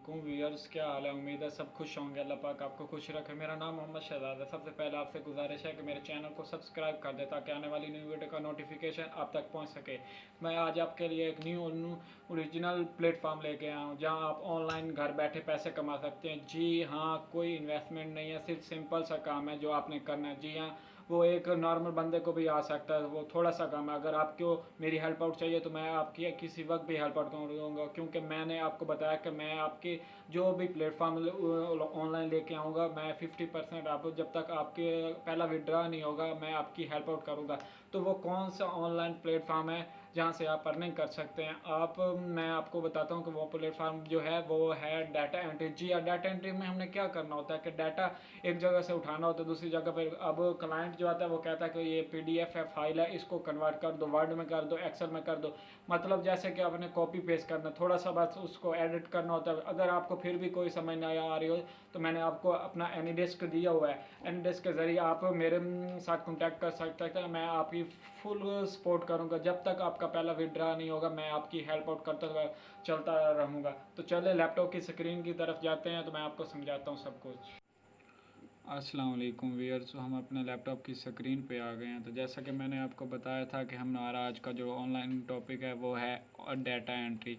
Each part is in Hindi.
वालेकुम व्यूअर्स, क्या हाल है। उम्मीद है सब खुश होंगे। अल्लाह पाक आपको खुश रखे। मेरा नाम मोहम्मद शहजाद है। सबसे पहले आपसे गुजारिश है कि मेरे चैनल को सब्सक्राइब कर दे ताकि आने वाली न्यू वीडियो का नोटिफिकेशन आप तक पहुंच सके। मैं आज आपके लिए एक न्यू ओरिजिनल प्लेटफॉर्म लेके आया हूँ जहाँ आप ऑनलाइन घर बैठे पैसे कमा सकते हैं। जी हाँ, कोई इन्वेस्टमेंट नहीं है, सिर्फ सिंपल सा काम है जो आपने करना है। जी हाँ, वो एक नॉर्मल बंदे को भी आ सकता है। वो थोड़ा सा काम है। अगर आपको मेरी हेल्प आउट चाहिए तो मैं आपकी किसी वक्त भी हेल्प आउट करूँगा, क्योंकि मैंने आपको बताया कि मैं आपके जो भी प्लेटफॉर्म ऑनलाइन लेके आऊँगा, मैं 50% आपको, जब तक आपके पहला विड्रा नहीं होगा, मैं आपकी हेल्प आउट करूँगा। तो वो कौन सा ऑनलाइन प्लेटफॉर्म है जहाँ से आप अर्निंग कर सकते हैं। मैं आपको बताता हूँ कि वो प्लेटफॉर्म जो है वो है डाटा एंट्री। जी हाँ, डाटा एंट्री में हमने क्या करना होता है कि डाटा एक जगह से उठाना होता है दूसरी जगह पर। अब क्लाइंट जो आता है वो कहता है कि ये पीडीएफ है, फाइल है, इसको कन्वर्ट कर दो, वर्ड में कर दो, एक्सेल में कर दो। मतलब जैसे कि आपने कॉपी पेस्ट करना, थोड़ा सा बस उसको एडिट करना होता है। अगर आपको फिर भी कोई समझ नहीं आ रही हो तो मैंने आपको अपना एनीडेस्क दिया हुआ है। एनीडेस्क के ज़रिए आप मेरे साथ कॉन्टैक्ट कर सकते हैं। मैं आपकी फुल सपोर्ट करूंगा। जब तक आपका पहला विड्रा नहीं होगा मैं आपकी हेल्प आउट करता चलता रहूँगा। तो चले लैपटॉप की स्क्रीन की तरफ जाते हैं तो मैं आपको समझाता हूँ सब कुछ। अस्सलाम वालेकुम व्यूअर्स, हम अपने लैपटॉप की स्क्रीन पे आ गए हैं। तो जैसा कि मैंने आपको बताया था कि हमारा आज का जो ऑनलाइन टॉपिक है वो है डाटा एंट्री।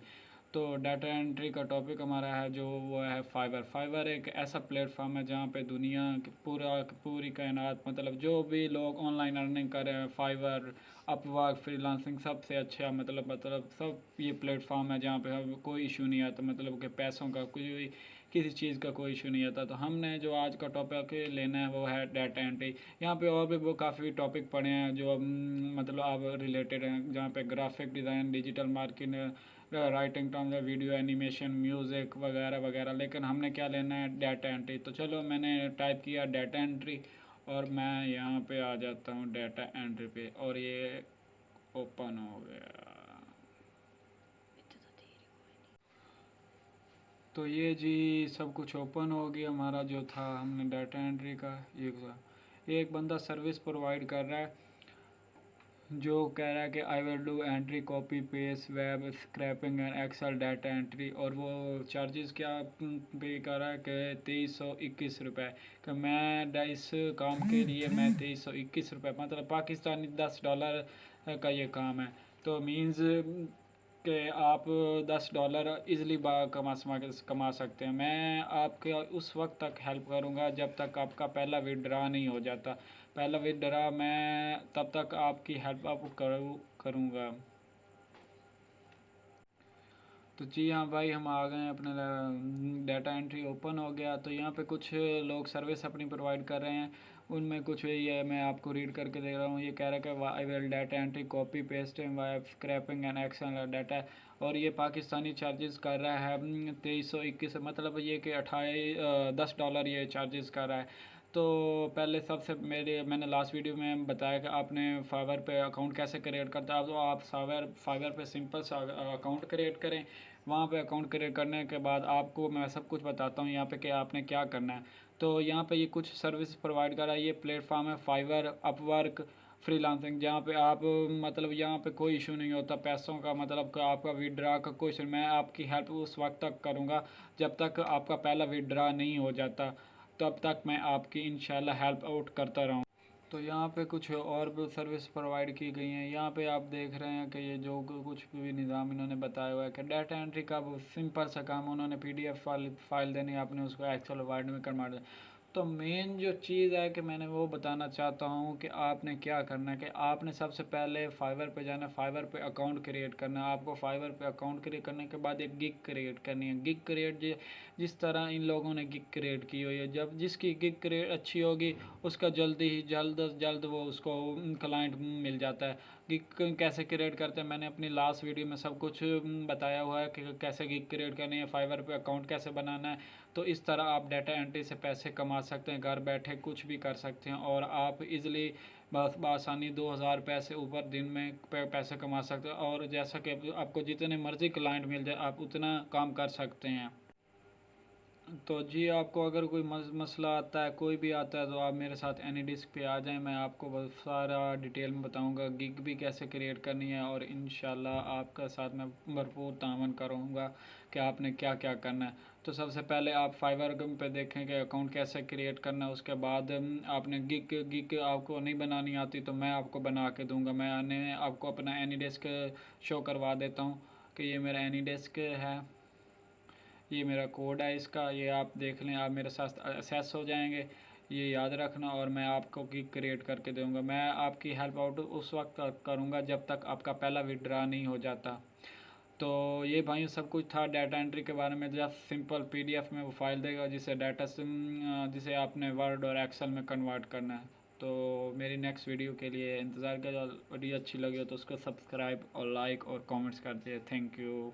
तो डाटा एंट्री का टॉपिक हमारा है जो वो है फाइवर। फाइवर एक ऐसा प्लेटफॉर्म है जहाँ पे दुनिया की पूरी कायनात, मतलब जो भी लोग ऑनलाइन अर्निंग कर रहे हैं, फाइवर, अपवर्क, फ्रीलांसिंग, सबसे अच्छा मतलब सब ये प्लेटफॉर्म है जहाँ पे कोई इशू नहीं आता, मतलब कि पैसों का कोई किसी चीज़ का कोई इशू नहीं आता। तो हमने जो आज का टॉपिक लेना है वो है डाटा एंट्री। यहाँ पे और भी वो काफ़ी टॉपिक पढ़े हैं जो मतलब आप रिलेटेड हैं, जहाँ पे graphic design, digital marketing, writing terms, video animation, music वगैरह वगैरह। लेकिन हमने क्या लेना है, डाटा एंट्री। तो चलो मैंने टाइप किया डाटा एंट्री और मैं यहाँ पे आ जाता हूँ डाटा एंट्री पे और ये ओपन हो गया। तो ये जी सब कुछ ओपन हो गया हमारा जो था, हमने डाटा एंट्री का ये एक बंदा सर्विस प्रोवाइड कर रहा है जो कह रहा है कि I will do entry, copy paste, web scraping and Excel data entry. और वो चार्जेस क्या पे कर रहा है कि 2321 रुपये। कि मैं इस काम के लिए मैं 2321 रुपये, मतलब पाकिस्तानी $10 का ये काम है। तो मीन्स कि आप $10 ईज़िली कमा सकते हैं। मैं आपके उस वक्त तक हेल्प करूंगा जब तक आपका पहला विड्रा नहीं हो जाता। पहला विड्रा मैं तब तक आपकी हेल्प आप करूँगा। तो जी हाँ भाई, हम आ गए हैं, अपने डाटा एंट्री ओपन हो गया। तो यहाँ पे कुछ लोग सर्विस अपनी प्रोवाइड कर रहे हैं, उनमें कुछ ये मैं आपको रीड करके दे रहा हूँ। ये कह रहा है कि I will data entry, copy pasting, web scraping and Excel data. और ये पाकिस्तानी चार्जेस कर रहा है 2321, मतलब ये कि $10 ये चार्जेस कर रहा है। तो पहले सबसे मैंने लास्ट वीडियो में बताया कि आपने फाइवर पे अकाउंट कैसे क्रिएट करता है। तो आप फाइवर पे सिंपल सा अकाउंट क्रिएट करें। वहाँ पे अकाउंट क्रिएट करने के बाद आपको मैं सब कुछ बताता हूँ यहाँ पे कि आपने क्या करना है। तो यहाँ पे ये कुछ सर्विस प्रोवाइड कर रहा है। ये प्लेटफॉर्म है फाइवर, अपवर्क, फ्रीलांसिंग, जहाँ पे आप मतलब यहाँ पे कोई इशू नहीं होता पैसों का, मतलब कि आपका विड्रा का कोई इशू। मैं आपकी हेल्प उस वक्त तक करूँगा जब तक आपका पहला विड्रा नहीं हो जाता, तब तक मैं आपकी इंशाल्लाह हेल्प आउट करता रहूँ। तो यहाँ पे कुछ और भी सर्विस प्रोवाइड की गई हैं। यहाँ पे आप देख रहे हैं कि ये जो कुछ भी निज़ाम इन्होंने बताया हुआ है कि डाटा एंट्री का वो सिंपल सा काम, उन्होंने पीडीएफ फाइल देनी है, आपने उसको एक्सेल वर्ड में कन्वर्ट देना। तो मेन जो चीज़ है कि मैंने वो बताना चाहता हूँ कि आपने क्या करना है कि आपने सबसे पहले फाइवर पे जाना, फाइवर पे अकाउंट क्रिएट करना है। आपको फाइवर पे अकाउंट क्रिएट करने के बाद एक गिग क्रिएट करनी है। गिग क्रिएट जिस तरह इन लोगों ने गिग क्रिएट की हुई है, जब जिसकी गिग क्रिएट अच्छी होगी उसका जल्दी ही जल्द अज जल्द वो उसको क्लाइंट मिल जाता है। गिग कैसे क्रिएट करते हैं मैंने अपनी लास्ट वीडियो में सब कुछ बताया हुआ है कि कैसे गिग क्रिएट करनी है, फाइवर पे अकाउंट कैसे बनाना है। तो इस तरह आप डाटा एंट्री से पैसे कमा सकते हैं, घर बैठे कुछ भी कर सकते हैं और आप इज़िली बस बआसानी 2000 रुपये से ऊपर दिन में पैसे कमा सकते हैं। और जैसा कि आपको जितने मर्ज़ी क्लाइंट मिल जाए आप उतना काम कर सकते हैं। तो जी आपको अगर कोई मसला आता है, कोई भी आता है, तो आप मेरे साथ एनीडिस्क पे आ जाएं। मैं आपको बहुत सारा डिटेल में बताऊंगा गिग भी कैसे क्रिएट करनी है, और इंशाल्लाह आपका साथ मैं भरपूर तामन करूँगा कि आपने क्या क्या करना है। तो सबसे पहले आप फाइवर पे देखें कि अकाउंट कैसे क्रिएट करना है। उसके बाद आपने गिग गिग आपको नहीं बनानी आती तो मैं आपको बना के दूँगा। मैं आपको अपना एनीडेस्क शो करवा देता हूँ कि ये मेरा एनीडेस्क है, ये मेरा कोड है इसका, ये आप देख लें, आप मेरे साथ असेस हो जाएंगे। ये याद रखना, और मैं आपको गिग क्रिएट करके दूंगा। मैं आपकी हेल्प आउट उस वक्त करूंगा जब तक आपका पहला विड्रा नहीं हो जाता। तो ये भाई सब कुछ था डाटा एंट्री के बारे में। जस्ट सिंपल पीडीएफ में वो फाइल देगा जिसे जिसे आपने वर्ड और एक्सेल में कन्वर्ट करना है। तो मेरी नेक्स्ट वीडियो के लिए इंतज़ार करें। वीडियो अच्छी लगी हो तो उसको सब्सक्राइब और लाइक और कमेंट्स कर दिए। Thank you.